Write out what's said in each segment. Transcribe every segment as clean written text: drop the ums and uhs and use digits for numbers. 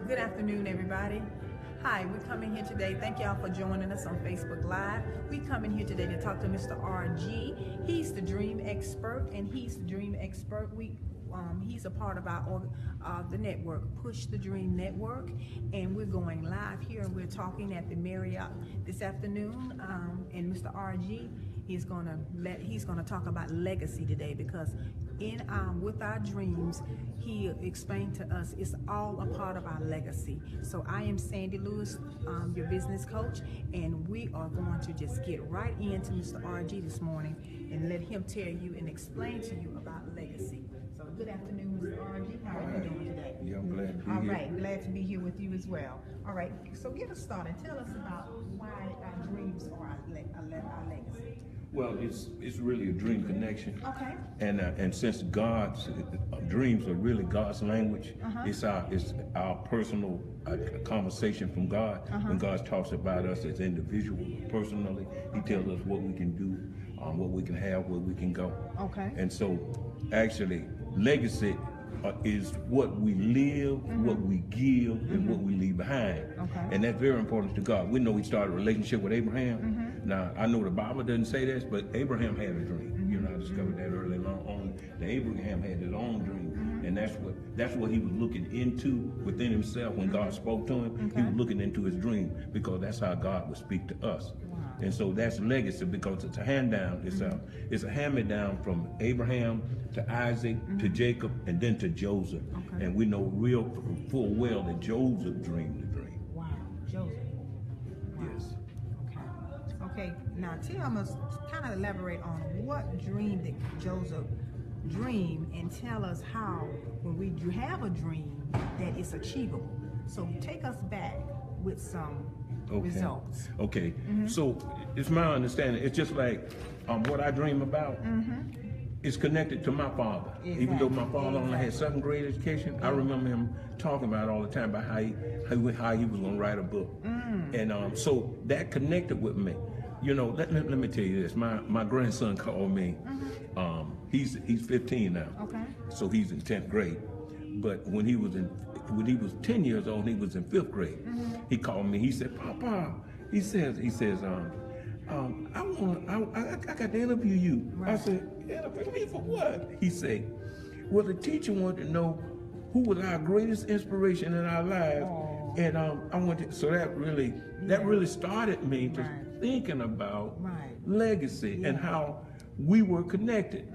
Good afternoon, everybody. Hi, we're coming here today. Thank y'all for joining us on Facebook Live. We coming here today to talk to Mr. RG. He's the dream expert, and he's a part of our the network, Push the Dream Network, and we're going live here. And we're talking at the Marriott this afternoon, and Mr. RG he's gonna talk about legacy today, because with our dreams, he explained to us it's all a part of our legacy. So I am Sandy Lewis, your business coach, and we are going to just get right into Mr. RG this morning and let him tell you and explain to you about legacy. So good afternoon, Mr. RG. How are you doing today? Yeah, I'm glad to be here. All right, glad to be here with you as well. All right, so get us started. Tell us about why our dreams are our legacy. Well, it's really a dream connection. Okay. And since God's dreams are really God's language, it's our personal conversation from God. When God talks about us as individuals, personally, He tells us what we can do, what we can have, where we can go. Okay. And so, actually, legacy is what we live, what we give, and what we leave behind. Okay. And that's very important to God. We know He started a relationship with Abraham. Now, I know the Bible doesn't say this, but Abraham had a dream. You know, I discovered that early on. That Abraham had his own dream, and that's what he was looking into within himself when God spoke to him. He was looking into his dream, because that's how God would speak to us. And so that's legacy, because it's a hand down. It's a hand me down from Abraham to Isaac to Jacob and then to Joseph. Okay. And we know real full well that Joseph dreamed the dream. Wow, Joseph. Wow. Yes. Okay. Now tell us, kind of elaborate on what dream did Joseph dream, and tell us how, when we have a dream, that it's achievable. So take us back with some results. Okay. So it's my understanding. It's just like what I dream about. It's connected to my father. Exactly. Even though my father only had second grade education, I remember him talking about it all the time about how he was going to write a book. And so that connected with me. You know, let me tell you this. My grandson called me. He's 15 now. Okay. So he's in 10th grade. But when he was 10 years old, he was in 5th grade. He called me. He said, "Papa," he says, I got to interview you. Right. I said, "Interview me for what?" He said, "Well, the teacher wanted to know who was our greatest inspiration in our lives." Aww. And I wanted, so that really started me to thinking about legacy and how we were connected.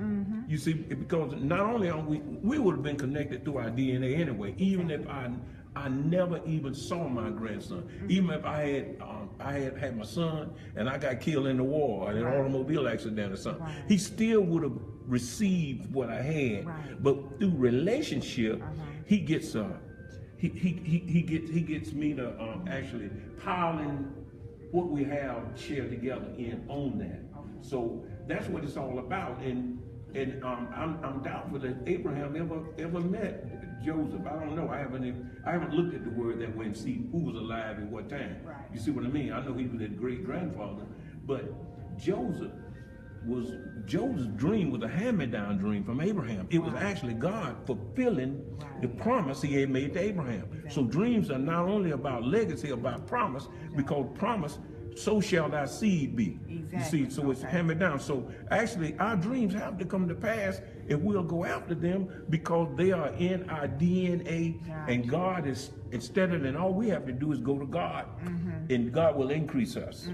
You see, because not only are we would have been connected through our DNA anyway, even if I never even saw my grandson. Even if I had my son and I got killed in the war or an automobile accident or something, he still would have received what I had. But through relationship, he gets he gets me to actually pile in what we have shared together and own that. So that's what it's all about. And I'm doubtful that Abraham ever met Joseph. I don't know. I haven't looked at the word that way and see who was alive at what time. Right. You see what I mean? I know he was his great grandfather, but Joseph's dream was a hand-me-down dream from Abraham. It was actually God fulfilling the promise He had made to Abraham. So dreams are not only about legacy, about promise, because promise, so shall thy seed be. You see, so it's hand-me-down. So actually, our dreams have to come to pass, and we'll go after them because they are in our DNA. And God is, instead of, and all we have to do is go to God, and God will increase us.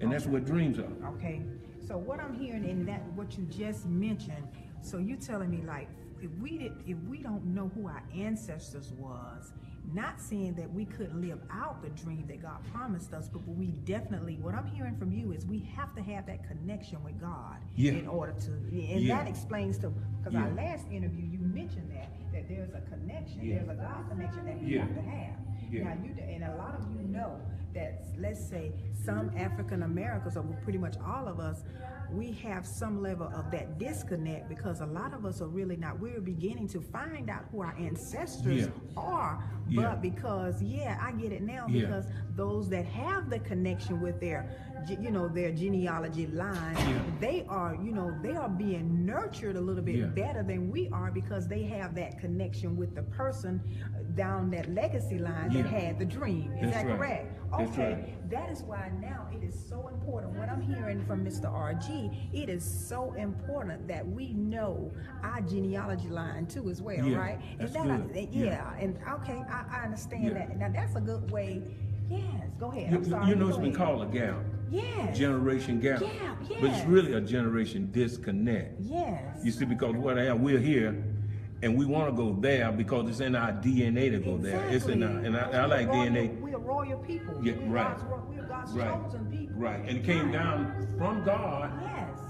And that's what dreams are. Okay. So what I'm hearing in that, what you just mentioned, so you're telling me, like, if we don't know who our ancestors was, not saying that we couldn't live out the dream that God promised us, but we definitely, what I'm hearing from you is we have to have that connection with God in order to, and that explains to, because our last interview, you mentioned that there's a connection, there's a God connection that we have to have. Now, and a lot of you know that, let's say, some African Americans, or pretty much all of us, we have some level of that disconnect, because a lot of us are really not, we're beginning to find out who our ancestors are, but because, I get it now, because those that have the connection with their, their genealogy line, they are, they are being nurtured a little bit better than we are, because they have that connection with the person down that legacy line that had the dream. Is that correct? Okay, that is why now it is so important. What I'm hearing from Mr. RG, it is so important that we know our genealogy line too as well, right? That's and good. And okay, I understand that. Now that's a good way. Yes, go ahead. I'm sorry. It's been called a gap. Yes. Generation gap. But it's really a generation disconnect. Yes. You see, because we're here, and we want to go there because it's in our DNA to go there. It's in our, and I like DNA. We're royal people. Yeah, right. We're God's chosen people. Right, and it came down from God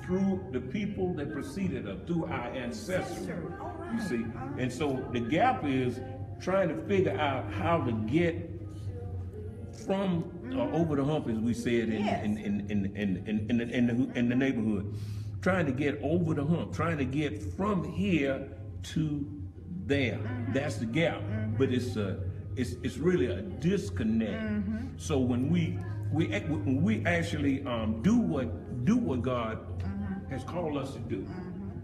through the people that preceded us, through our ancestors. You see, and so the gap is trying to figure out how to get from over the hump, as we said in the neighborhood, trying to get over the hump, trying to get from here to there. That's the gap. But it's really a disconnect. So when we actually do what God has called us to do,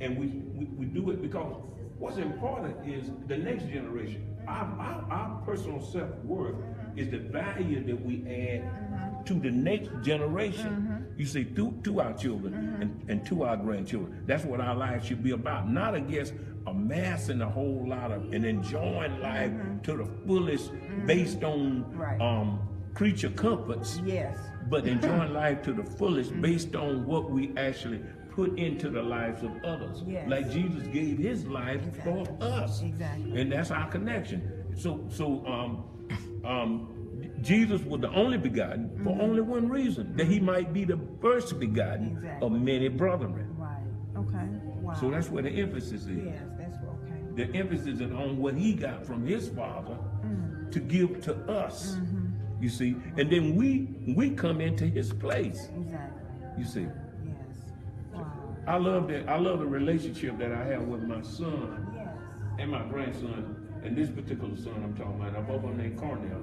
and we do it because what's important is the next generation. Our personal self-worth is the value that we add to the next generation. You see, to our children and to our grandchildren. That's what our life should be about. Not against amassing a whole lot of and enjoying life to the fullest based on creature comforts. But enjoying life to the fullest based on what we actually put into the lives of others. Like Jesus gave his life for us. And that's our connection. So Jesus was the only begotten for only one reason, that he might be the first begotten of many brethren. So that's where the emphasis is. The emphasis is on what he got from his father to give to us. You see, and then we come into his place. You see. I love the relationship that I have with my son and my grandson, and this particular son I'm talking about. I'm both of them named Cornell,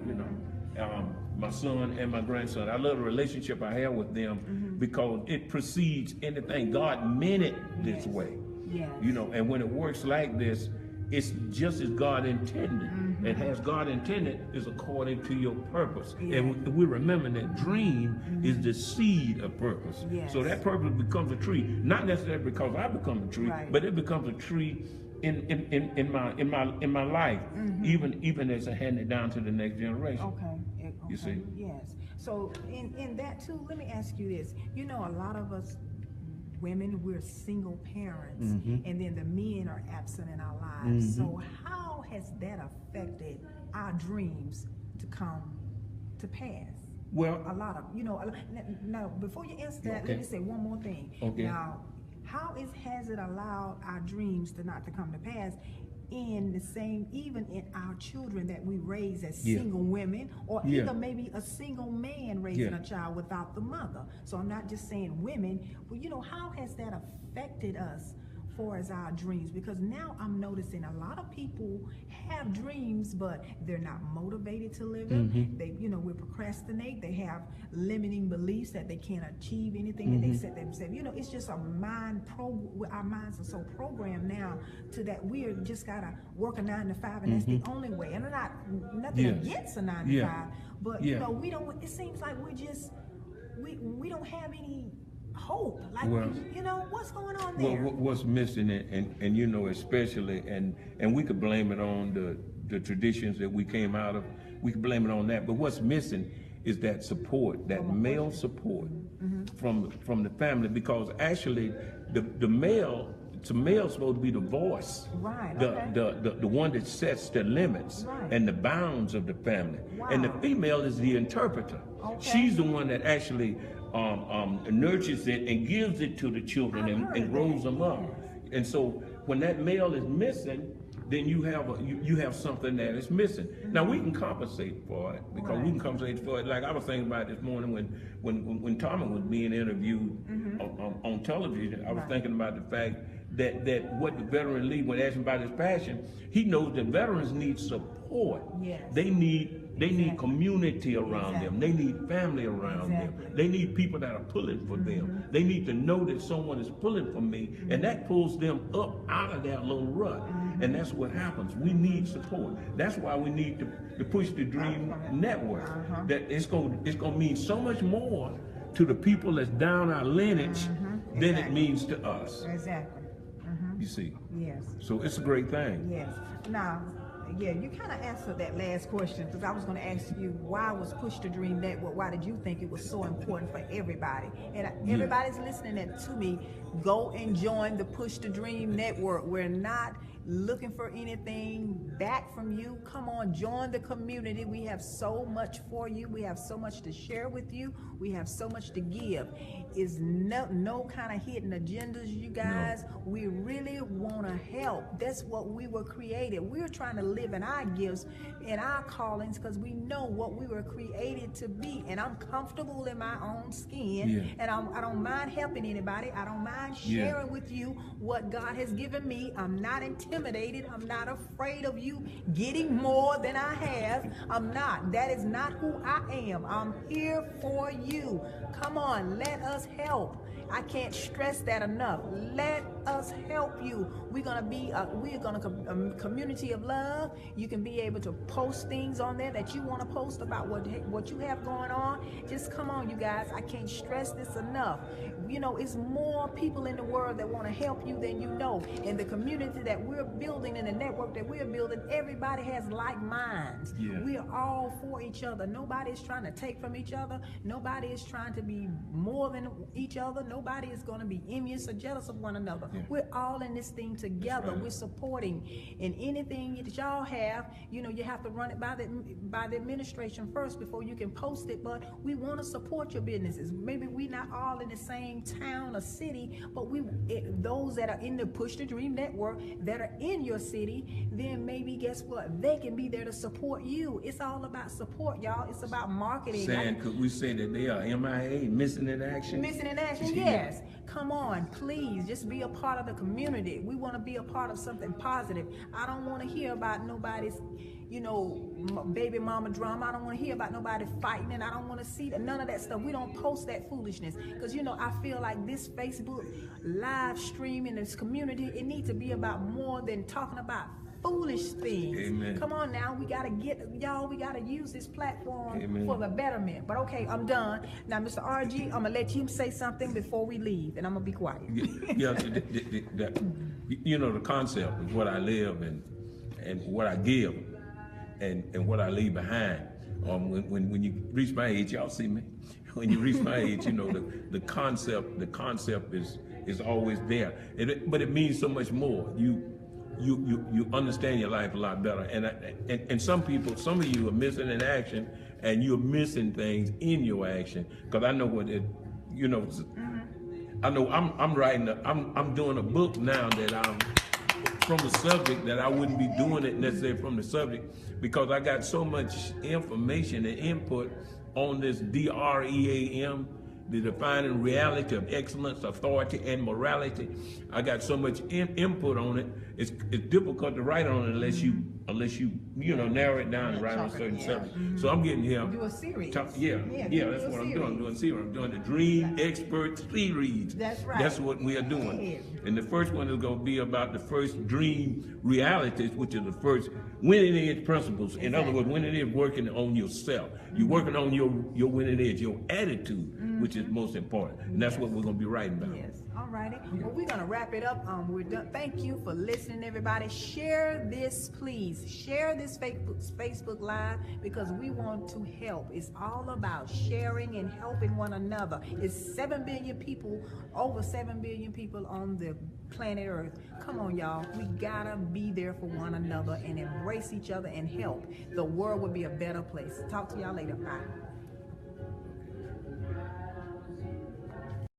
my son and my grandson. I love the relationship I have with them because it precedes anything. God meant it this way. And when it works like this, it's just as God intended. And as God intended is according to your purpose. And we remember that dream is the seed of purpose. So that purpose becomes a tree, not necessarily because I become a tree, but it becomes a tree in my life, even as I hand it down to the next generation. You see? So in that too, let me ask you this. A lot of us women, we're single parents, and then the men are absent in our lives. So how has that affected our dreams to come to pass? Well, a lot of, now before you answer that, let me say one more thing. Now, how has it allowed our dreams to not to come to pass in the same, even in our children that we raise as single women, or even maybe a single man raising a child without the mother? So I'm not just saying women, but how has that affected us far as our dreams? Because now I'm noticing a lot of people have dreams, but they're not motivated to live it. They, we procrastinate. They have limiting beliefs that they can't achieve anything that they set themselves. It's just a our minds are so programmed now to that we're just gotta work a 9 to 5, and that's the only way. And I'm not nothing against a 9 to 5, but we don't. It seems like we don't have any hope. Like, what's going on there? What's missing, and especially, and we could blame it on the traditions that we came out of. We could blame it on that. But what's missing is that support, that male support from the family, because actually the male supposed to be the voice, the one that sets the limits and the bounds of the family, and the female is the interpreter. She's the one that actually nurtures it and gives it to the children and grows them up. And so when that male is missing, then you have something that is missing. Now we can compensate for it because we can compensate for it. Like I was thinking about this morning when Tommy was being interviewed on television. I was thinking about the fact that what the veteran lead, when asking about his passion, he knows that veterans need support. Yes. They need community around them. They need family around them. They need people that are pulling for them. They need to know that someone is pulling for me, and that pulls them up out of that little rut. And that's what happens. We need support. That's why we need to push the Dream Network. That it's gonna mean so much more to the people that's down our lineage than it means to us. Exactly. You see. Yes. So it's a great thing. Yes. Now, yeah, you kind of answered that last question, because I was going to ask you, why was Push the Dream Network? Why did you think it was so important for everybody? And everybody's listening to me. Go and join the Push the Dream Network. We're not looking for anything back from you. Come on, join the community. We have so much for you. We have so much to share with you. We have so much to give. It's no kind of hidden agendas, you guys. No. We really want to help. That's what we were created. We're trying to live in our gifts, in our callings, because we know what we were created to be. And I'm comfortable in my own skin, and I don't mind helping anybody. I don't mind sharing with you what God has given me. I'm not intimidated. I'm not afraid of you getting more than I have. I'm not. That is not who I am. I'm here for you. Come on, let us help. I can't stress that enough. Let us help you. We're gonna be a community of love. You can be able to post things on there that you want to post about what you have going on. Just come on, you guys. I can't stress this enough. You know, it's more people in the world that want to help you than you know. In the community that we're building, in the network that we're building, everybody has like minds. We are all for each other. Nobody is trying to take from each other. Nobody is trying to be more than each other. Nobody is going to be envious or jealous of one another. We're all in this thing together. We're supporting. And anything that y'all have, you know, you have to run it by the administration first before you can post it. But we want to support your businesses. Maybe we're not all in the same town or city, but those that are in the Push the Dream Network that are in your city, then maybe guess what? They can be there to support you. It's all about support, y'all. It's about marketing. Could we say that they are MIA, missing in action? Missing in action, yes. Come on, please, just be a part of the community. We want to be a part of something positive. I don't want to hear about nobody's, you know, baby mama drama. I don't want to hear about nobody fighting, and I don't want to see none of that stuff. We don't post that foolishness, because, you know, I feel like this Facebook live stream in this community, it needs to be about more than talking about foolish things. Amen. Come on now, we gotta use this platform for the betterment. But okay, I'm done. Now, Mr. RG, I'm gonna let you say something before we leave, and I'm gonna be quiet. You know, the concept of what I live and what I give and what I leave behind. When you reach my age, y'all see me. When you reach my age, you know, the concept is always there. But it means so much more. You understand your life a lot better, and some of you are missing in action, and you're missing things in your action. Because I know what it, you know. I know I'm doing a book now that I'm from the subject that I wouldn't be doing it necessarily from the subject, because I got so much information and input on this DREAM. The defining reality of excellence, authority, and morality. I got so much input on it. It's difficult to write on it unless you narrow it down and write on a certain subject. So I'm getting here. Do a series. That's what I'm doing. I'm doing a series. I'm doing the Dream Expert series. That's right. That's what we are doing. And the first one is going to be about the first dream realities, which is the first winning edge principles. In other words, winning edge, working on yourself. You're working on your winning edge, your attitude, which is most important. And that's what we're going to be writing about. Yes. All righty. Well, we're going to wrap it up. We're done. Thank you for listening, everybody. Share this, please. Share this Facebook Live, because we want to help. It's all about sharing and helping one another. It's 7 billion people, over 7 billion people on the planet Earth. Come on, y'all. We got to be there for one another and embrace each other and help. The world would be a better place. Talk to y'all later. Bye.